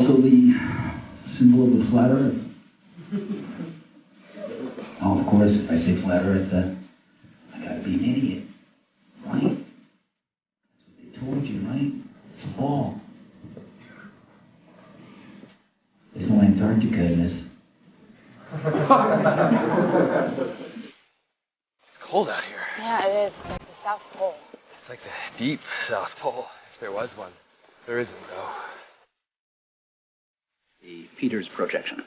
also the symbol of the flat Earth. Oh, of course, if I say flat Earth, I gotta be an idiot, right? That's what they told you, right? It's a ball. There's no Antarctica in this. It's cold out here. Yeah, it is. It's like the South Pole. It's like the deep South Pole, if there was one. There isn't, though. The Peters projection.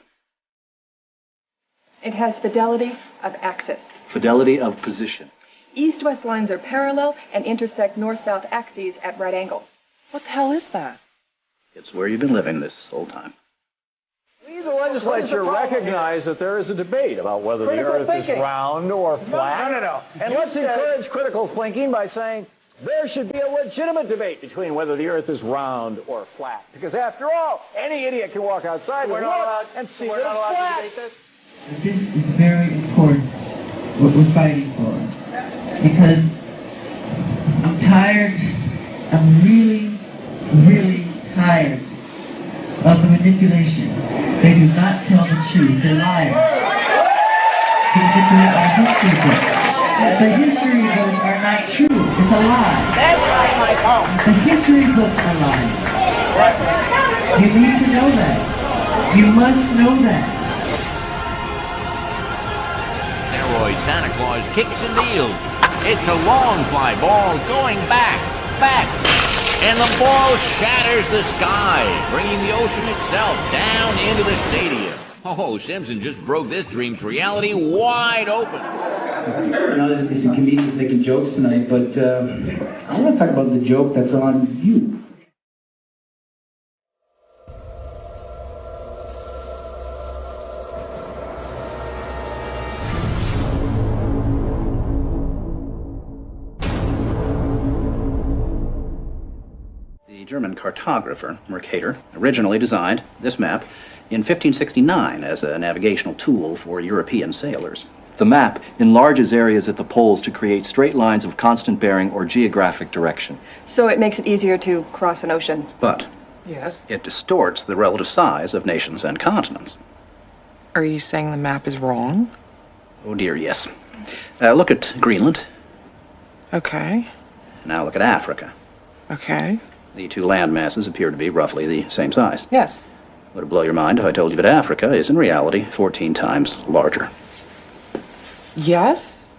It has fidelity of axis. Fidelity of position. East-west lines are parallel and intersect north-south axes at right angles. What the hell is that? It's where you've been living this whole time. We, the legislature, recognize that there is a debate about whether the Earth is round or flat. No. And let's encourage critical thinking by saying there should be a legitimate debate between whether the Earth is round or flat. Because after all, any idiot can walk outside and look and see that it's flat. This is very important, what we're fighting for. Because I'm tired, I'm really, really tired of the manipulation. They do not tell the truth, they're liars. To manipulate our history books. The history books are not true, it's a lie. That's right, Michael. The history books are lying. You need to know that. You must know that. Asteroid Santa Claus kicks and deals. It's a long fly ball going back, and the ball shatters the sky, bringing the ocean itself down into the stadium. Oh, Simpson just broke this dream's reality wide open. You know, there's some comedians making jokes tonight, but I want to talk about the joke that's on you. The German cartographer, Mercator, originally designed this map in 1569 as a navigational tool for European sailors. The map enlarges areas at the poles to create straight lines of constant bearing or geographic direction. So it makes it easier to cross an ocean. But Yes. it distorts the relative size of nations and continents. Are you saying the map is wrong? Oh dear, yes. Look at Greenland. Okay. Now look at Africa. Okay. The two land masses appear to be roughly the same size. Yes. Would it blow your mind if I told you that Africa is in reality 14 times larger? Yes?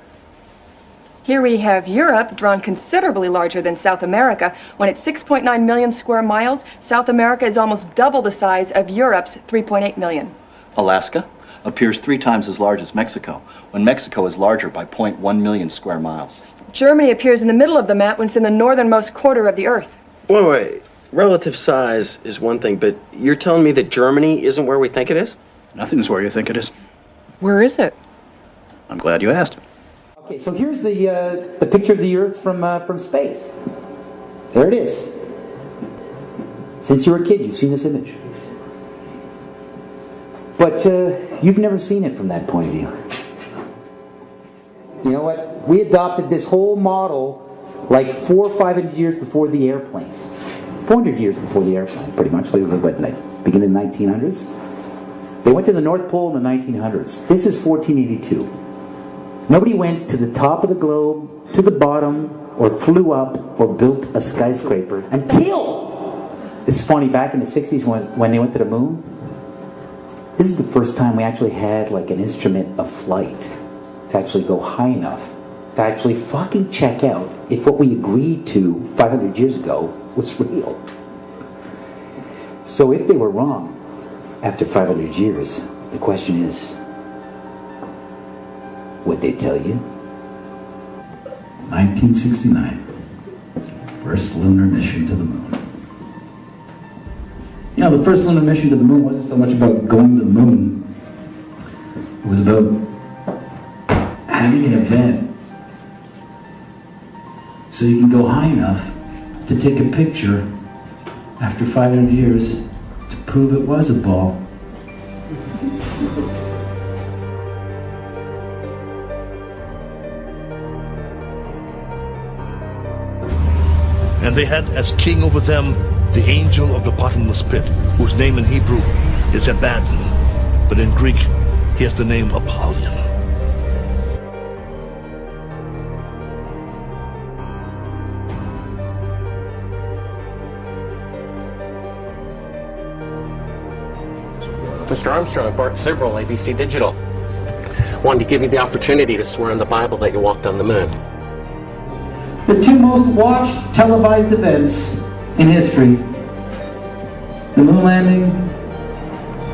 Here we have Europe drawn considerably larger than South America. When it's 6.9 million square miles, South America is almost double the size of Europe's 3.8 million. Alaska appears 3 times as large as Mexico, when Mexico is larger by 0.1 million square miles. Germany appears in the middle of the map when it's in the northernmost quarter of the Earth. Wait. Relative size is one thing, but you're telling me that Germany isn't where we think it is? Nothing's where you think it is. Where is it? I'm glad you asked. Okay, so here's the picture of the Earth from space. There it is. Since you were a kid, you've seen this image. But you've never seen it from that point of view. You know what? We adopted this whole model like 400 or 500 years before the airplane. 400 years before the airplane, pretty much. Like, beginning in the 1900s. They went to the North Pole in the 1900s. This is 1482. Nobody went to the top of the globe, to the bottom, or flew up, or built a skyscraper until, it's funny, back in the 60s when they went to the moon, this is the first time we actually had like an instrument of flight to actually go high enough to actually fucking check out if what we agreed to 500 years ago was real. So if they were wrong after 500 years, the question is, would they tell you? 1969, first lunar mission to the moon. You know, the first lunar mission to the moon wasn't so much about going to the moon. It was about having an event so you can go high enough to take a picture after 500 years to prove it was a ball. And they had as king over them the angel of the bottomless pit, whose name in Hebrew is Abaddon, but in Greek he has the name Apollyon. Mr. Armstrong, Bart Sibrel, ABC Digital. Wanted to give you the opportunity to swear in the Bible that you walked on the moon. The two most watched televised events in history: the moon landing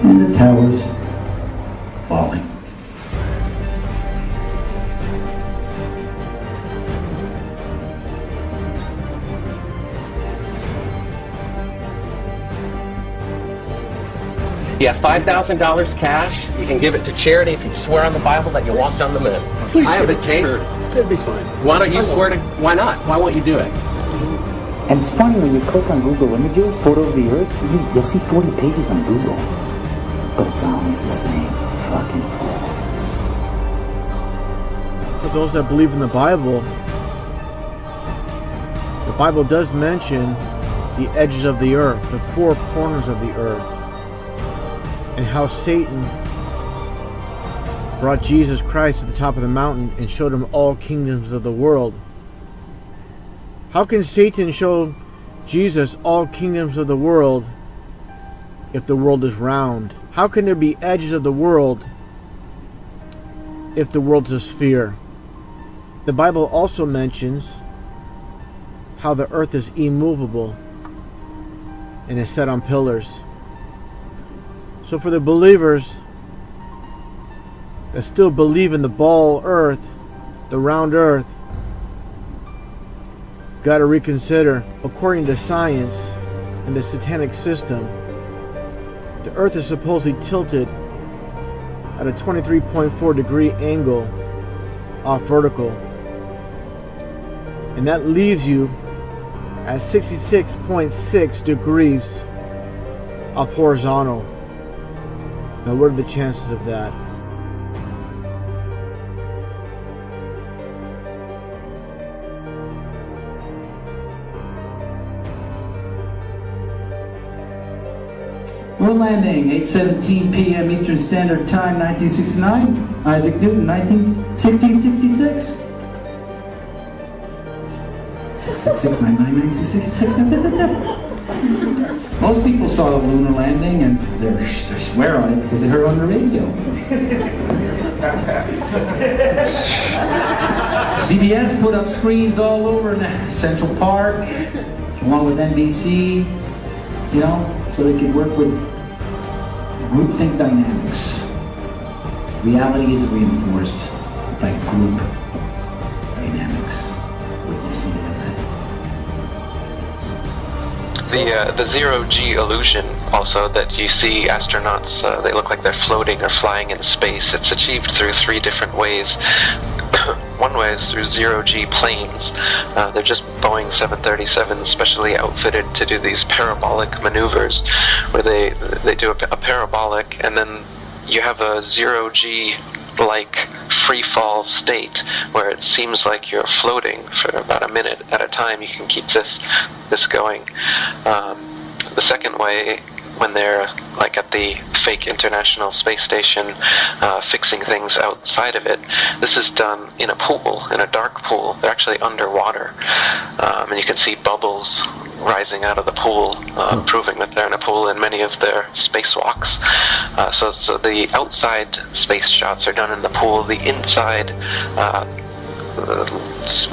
and the towers falling. You have $5,000 cash. You can give it to charity if you swear on the Bible that you walked on the moon. I have the tape. It'd be fine. Why don't you swear to... Why not? Why won't you do it? And it's funny, when you click on Google Images, photo of the Earth, you'll see 40 pages on Google. But it's always the same fucking photo. For those that believe in the Bible does mention the edges of the earth, the four corners of the earth, and how Satan brought Jesus Christ to the top of the mountain and showed him all kingdoms of the world. How can Satan show Jesus all kingdoms of the world if the world is round? How can there be edges of the world if the world's a sphere? The Bible also mentions how the earth is immovable and is set on pillars. So for the believers that still believe in the ball earth, the round earth, got to reconsider. According to science and the satanic system, the earth is supposedly tilted at a 23.4 degree angle off vertical, and that leaves you at 66.6 degrees off horizontal. Now, what are the chances of that? Moon landing, 8:17 p.m. Eastern Standard Time, 1969. Isaac Newton, 1666. 6669966. Most people saw the lunar landing and they swear on it because they heard it on the radio. CBS put up screens all over in Central Park, along with NBC, you know, so they could work with groupthink dynamics. Reality is reinforced by group dynamics. Witnessing it. The zero-G illusion, also, that you see astronauts, they look like they're floating or flying in space. It's achieved through 3 different ways. One way is through zero-G planes. They're just Boeing 737 specially outfitted to do these parabolic maneuvers, where they do a parabolic, and then you have a zero-G like free fall state where it seems like you're floating for about a minute at a time. You can keep this going. The second way, when they're like at the fake International Space Station fixing things outside of it, this is done in a pool, in a dark pool. They're actually underwater, and you can see bubbles rising out of the pool, proving that they're in a pool in many of their spacewalks. So the outside space shots are done in the pool. The inside,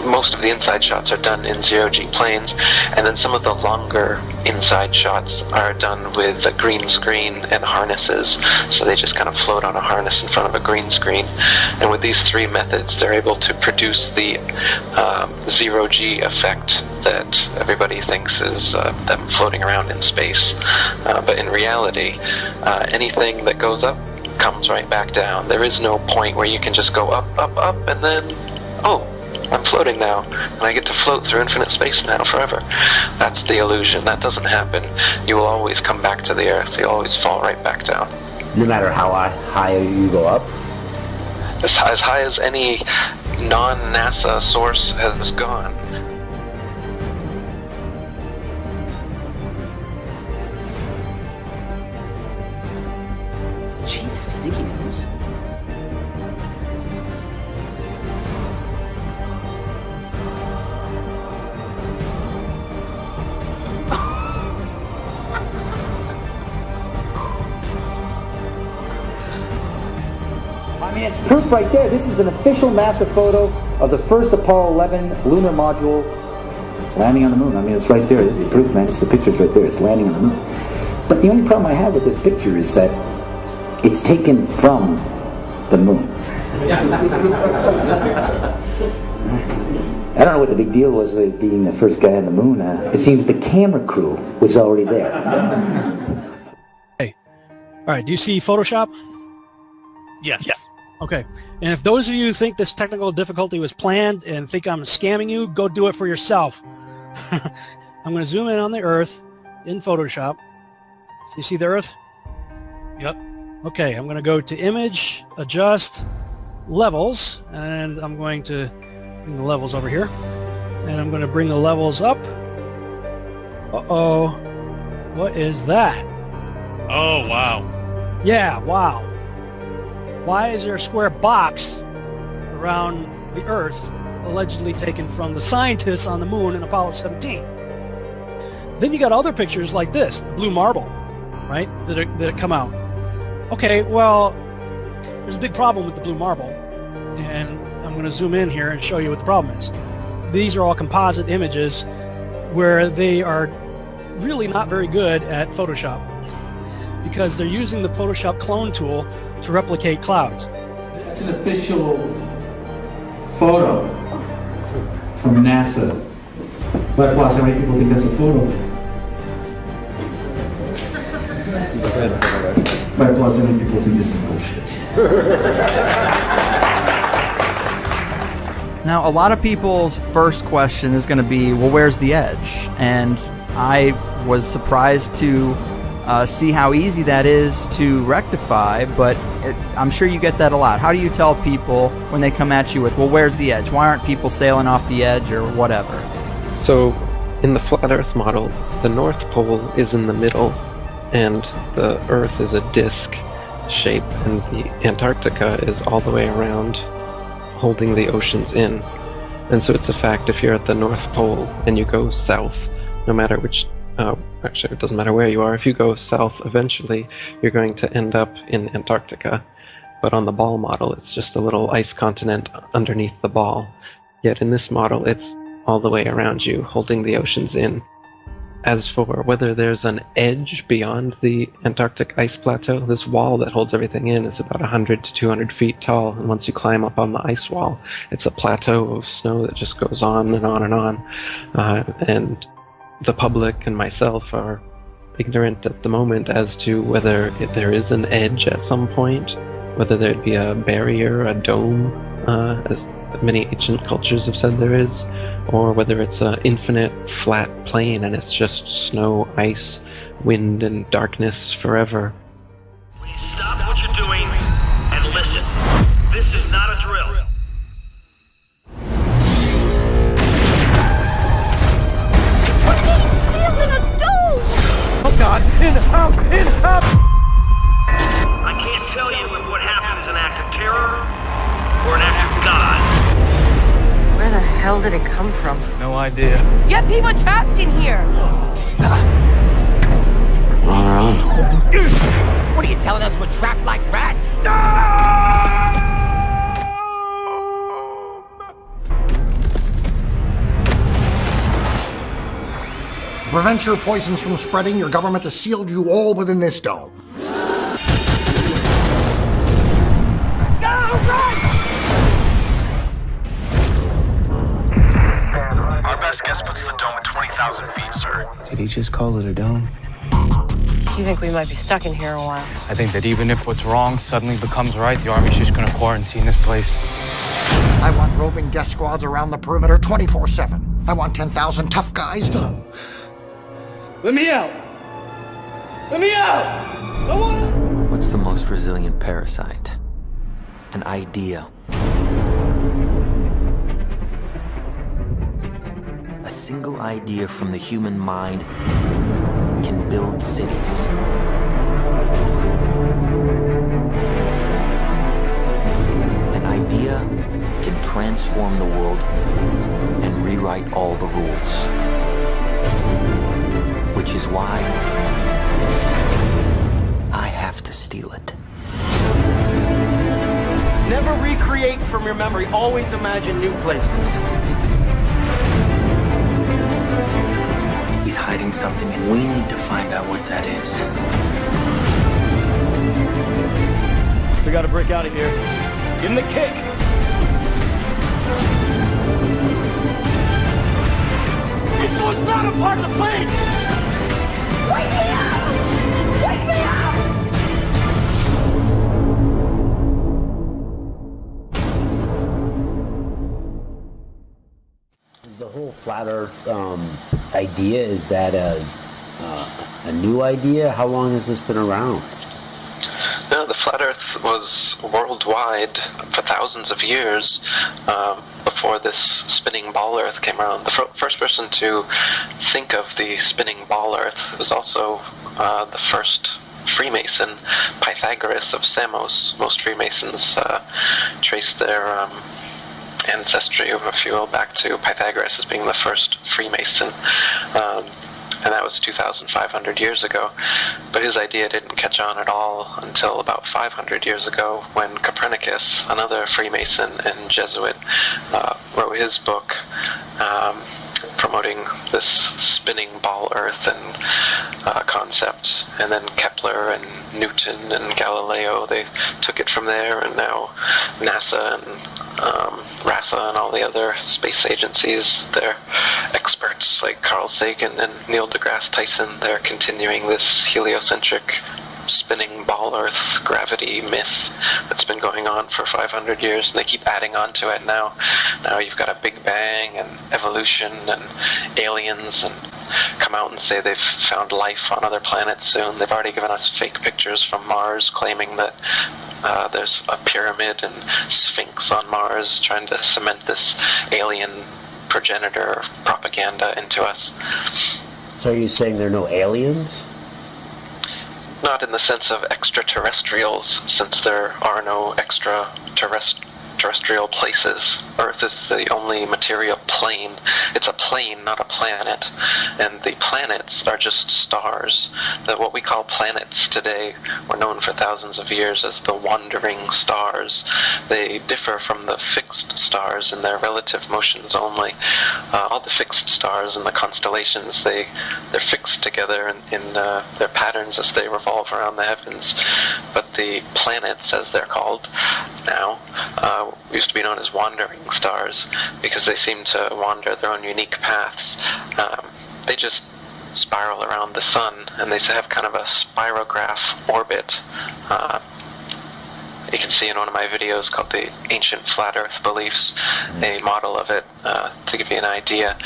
most of the inside shots are done in zero-G planes, and then some of the longer inside shots are done with a green screen and harnesses. So they just kind of float on a harness in front of a green screen. And with these 3 methods, they're able to produce the zero-G effect that everybody thinks is them floating around in space. But in reality, anything that goes up comes right back down. There is no point where you can just go up, up, up, and then, oh, I'm floating now, and I get to float through infinite space now forever. That's the illusion. That doesn't happen. You will always come back to the Earth. You'll always fall right back down. No matter how high you go up? As high as any non-NASA source has gone. I mean, it's proof right there. This is an official NASA photo of the first Apollo 11 lunar module landing on the moon. I mean, it's right there. This is proof, man. It's the picture's right there. It's landing on the moon. But the only problem I have with this picture is that it's taken from the moon. I don't know what the big deal was with being the first guy on the moon. It seems the camera crew was already there. Hey, all right. Do you see Photoshop? Yes. Yeah. Okay. And if those of you who think this technical difficulty was planned and think I'm scamming you, go do it for yourself. I'm going to zoom in on the Earth in Photoshop. You see the Earth? Yep. Okay. I'm going to go to Image, Adjust, Levels, and I'm going to bring the levels over here. And I'm going to bring the levels up. Uh-oh. What is that? Oh, wow. Yeah, wow. Why is there a square box around the Earth allegedly taken from the scientists on the moon in Apollo 17? Then you got other pictures like this, the blue marble, right, that come out. Okay, well, there's a big problem with the blue marble, and I'm going to zoom in here and show you what the problem is. These are all composite images where they are really not very good at Photoshop because they're using the Photoshop clone tool to replicate clouds. That's an official photo from NASA. But plus, how many people think that's a photo? But plus, how many people think this is bullshit? Now, a lot of people's first question is going to be, well, where's the edge? And I was surprised to see how easy that is to rectify, but I'm sure you get that a lot. How do you tell people when they come at you with, well, where's the edge? Why aren't people sailing off the edge or whatever? So, in the flat Earth model, the North Pole is in the middle, and the Earth is a disk shape, and the Antarctica is all the way around, holding the oceans in. And so it's a fact, if you're at the North Pole and you go south, no matter which actually, it doesn't matter where you are. If you go south, eventually, you're going to end up in Antarctica. But on the ball model, it's just a little ice continent underneath the ball. Yet in this model, it's all the way around you, holding the oceans in. As for whether there's an edge beyond the Antarctic ice plateau, this wall that holds everything in is about 100 to 200 feet tall, and once you climb up on the ice wall, it's a plateau of snow that just goes on and on and on. And the public and myself are ignorant at the moment as to whether there is an edge at some point, whether there'd be a barrier, a dome, as many ancient cultures have said there is, or whether it's an infinite flat plain and it's just snow, ice, wind, and darkness forever. Stop what you're doing and listen. This is not a drill. Oh God, in up! I can't tell you if what happened is an act of terror or an act of God. Where the hell did it come from? No idea. You have people trapped in here! We're on our own. What are you telling us? We're trapped like rats? To prevent your poisons from spreading, your government has sealed you all within this dome. Our best guess puts the dome at 20,000 feet, sir. Did he just call it a dome? You think we might be stuck in here a while? I think that even if what's wrong suddenly becomes right, the Army's just gonna quarantine this place. I want roving death squads around the perimeter 24/7. I want 10,000 tough guys. Let me out! Let me out! I wanna... What's the most resilient parasite? An idea. A single idea from the human mind can build cities. An idea can transform the world and rewrite all the rules. Which is why I have to steal it. from your memory. Always imagine new places. He's hiding something, and we need to find out what that is. We gotta break out of here. Give him the kick! This was not a part of the plan! Wake me up! Wake me up! Is the whole flat Earth idea, is that a new idea? How long has this been around? No, the flat Earth was worldwide for thousands of years before this spinning ball Earth came around. The first person to think of the spinning ball Earth was also the first Freemason, Pythagoras of Samos. Most Freemasons trace their ancestry, if you will, back to Pythagoras as being the first Freemason. And that was 2,500 years ago. But his idea didn't catch on at all until about 500 years ago when Copernicus, another Freemason and Jesuit, wrote his book promoting this spinning ball Earth and concept. And then Kepler and Newton and Galileo, they took it from there, and now NASA and RASA and all the other space agencies, they're experts like Carl Sagan and Neil deGrasse Tyson. They're continuing this heliocentric spinning ball Earth gravity myth that's been going on for 500 years, and they keep adding on to it now. Now you've got a Big Bang and evolution and aliens, and come out and say they've found life on other planets soon. They've already given us fake pictures from Mars claiming that there's a pyramid and Sphinx on Mars, trying to cement this alien progenitor propaganda into us. So are you saying there are no aliens? Not in the sense of extraterrestrials, since there are no extraterrestrial places. Earth is the only material plane. It's a plane, not a planet. And the planets are just stars. That what we call planets today were known for thousands of years as the wandering stars. They differ from the fixed stars in their relative motions only. All the fixed stars in the constellations, they're fixed together in their patterns as they revolve around the heavens. But the planets, as they're called now, used to be known as wandering stars because they seem to wander their own unique paths. They just spiral around the sun, and they have kind of a spirograph orbit. You can see in one of my videos called the Ancient Flat Earth Beliefs, a model of it to give you an idea.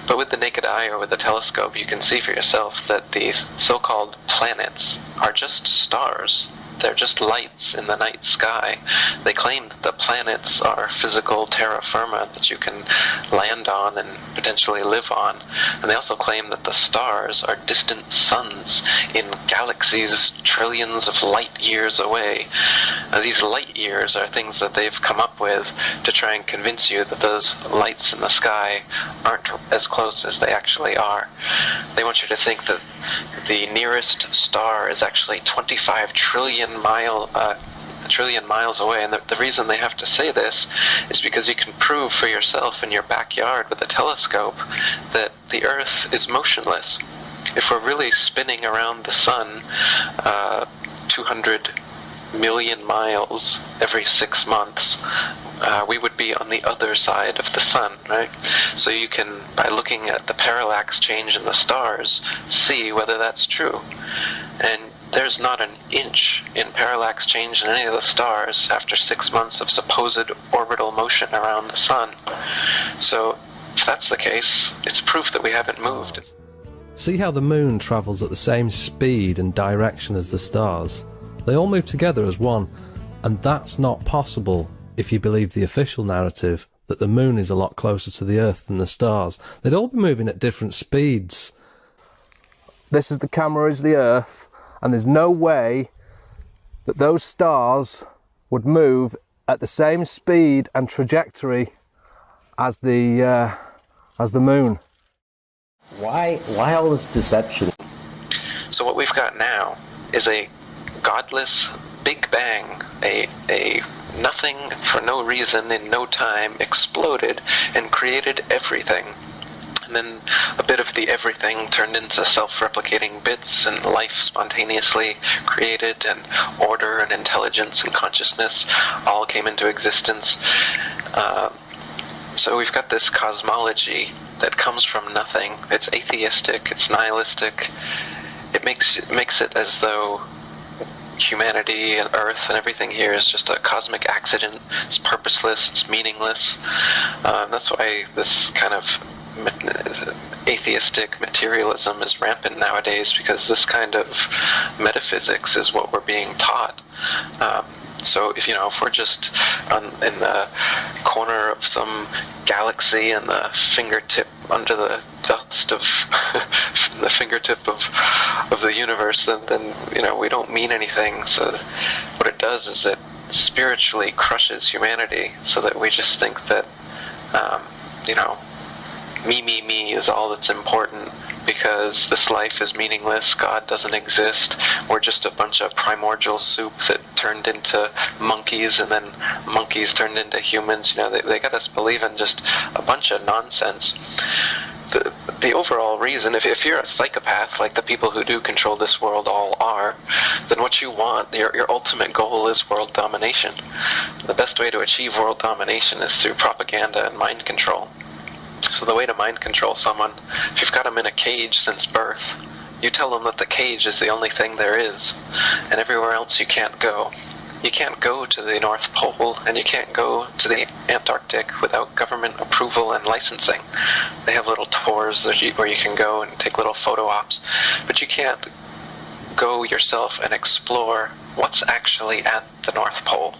But with the naked eye or with the telescope, you can see for yourself that these so-called planets are just stars. They're just lights in the night sky. They claim that the planets are physical terra firma that you can land on and potentially live on. And they also claim that the stars are distant suns in galaxies trillions of light years away. Now, these light years are things that they've come up with to try and convince you that those lights in the sky aren't as close as they actually are. They want you to think that the nearest star is actually 25 trillion miles away, and the reason they have to say this is because you can prove for yourself in your backyard with a telescope that the Earth is motionless. If we're really spinning around the sun 200 million miles every 6 months, we would be on the other side of the sun, right? So you can, by looking at the parallax change in the stars, see whether that's true. And there's not an inch in parallax change in any of the stars after 6 months of supposed orbital motion around the sun. So if that's the case, it's proof that we haven't moved. See how the moon travels at the same speed and direction as the stars? They all move together as one, and that's not possible if you believe the official narrative that the moon is a lot closer to the Earth than the stars. They'd all be moving at different speeds. This is the camera, is the Earth, and there's no way that those stars would move at the same speed and trajectory as the moon. Why all this deception? So what we've got now is a godless Big Bang, a nothing for no reason in no time exploded and created everything. And then a bit of the everything turned into self-replicating bits, and life spontaneously created, and order and intelligence and consciousness all came into existence. So we've got this cosmology that comes from nothing. It's atheistic, it's nihilistic. It makes it as though humanity and Earth and everything here is just a cosmic accident. It's purposeless, it's meaningless. That's why this kind of atheistic materialism is rampant nowadays, because this kind of metaphysics is what we're being taught. So if we're just in the corner of some galaxy and the fingertip under the dust of the fingertip of the universe, then we don't mean anything. So what it does is it spiritually crushes humanity, so that we just think that me is all that's important, because this life is meaningless, God doesn't exist, we're just a bunch of primordial soup that turned into monkeys, and then monkeys turned into humans. They got us believing just a bunch of nonsense. The overall reason, if you're a psychopath like the people who do control this world all are, then what you want, your ultimate goal is world domination. The best way to achieve world domination is through propaganda and mind control. So the way to mind control someone, if you've got them in a cage since birth, you tell them that the cage is the only thing there is, and everywhere else you can't go. You can't go to the North Pole, and you can't go to the Antarctic without government approval and licensing. They have little tours where you can go and take little photo ops, but you can't go yourself and explore what's actually at the North Pole.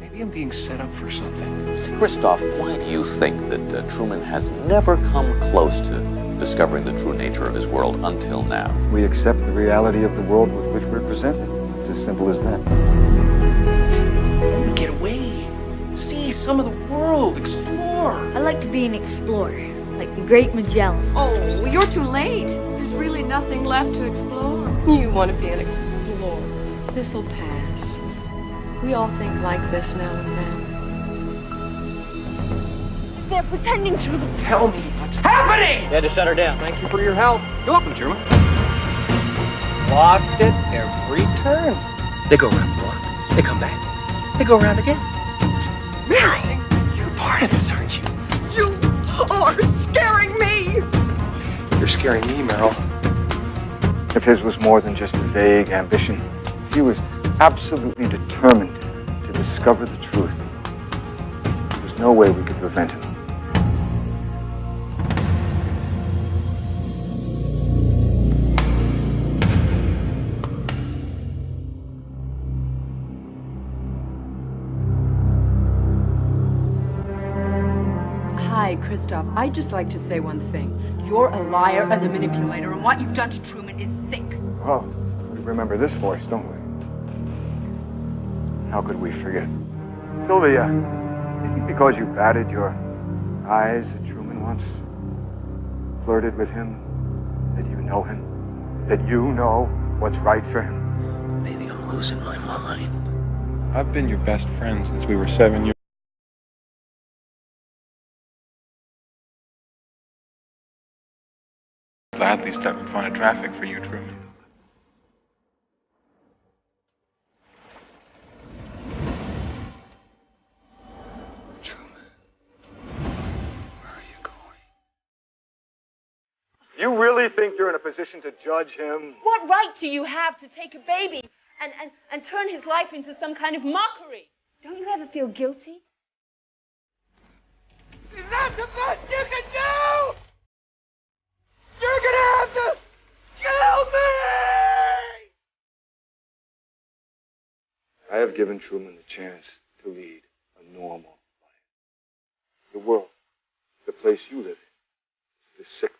Maybe I'm being set up for something. Christoph, why do you think that Truman has never come close to discovering the true nature of his world until now? We accept the reality of the world with which we're presented. It's as simple as that. Get away. See some of the world. Explore. I like to be an explorer, like the Great Magellan. Oh, you're too late. There's really nothing left to explore. You want to be an explorer. This'll pass. We all think like this now and then. They're pretending to. Tell me what's happening! You had to shut her down. Thank you for your help. You're welcome, Truman. Blocked it every turn. They go around the block. They come back. They go around again. Meryl, you're part of this, aren't you? You are scaring me! You're scaring me, Meryl. If his was more than just a vague ambition, he was absolutely determined to discover the truth. There's no way we could prevent him. Hi, Christoph. I'd just like to say one thing. You're a liar and a manipulator, and what you've done to Truman is sick. Well, we remember this voice, don't we? How could we forget? Sylvia, you think because you batted your eyes at Truman once, flirted with him, that you know him, that you know what's right for him? Maybe I'm losing my mind. I've been your best friend since we were 7 years. Gladly step in front of traffic for you, Truman. You really think you're in a position to judge him? What right do you have to take a baby and turn his life into some kind of mockery? Don't you ever feel guilty? Is that the best you can do? You're gonna have to kill me! I have given Truman the chance to lead a normal life. The world, the place you live in, is the sick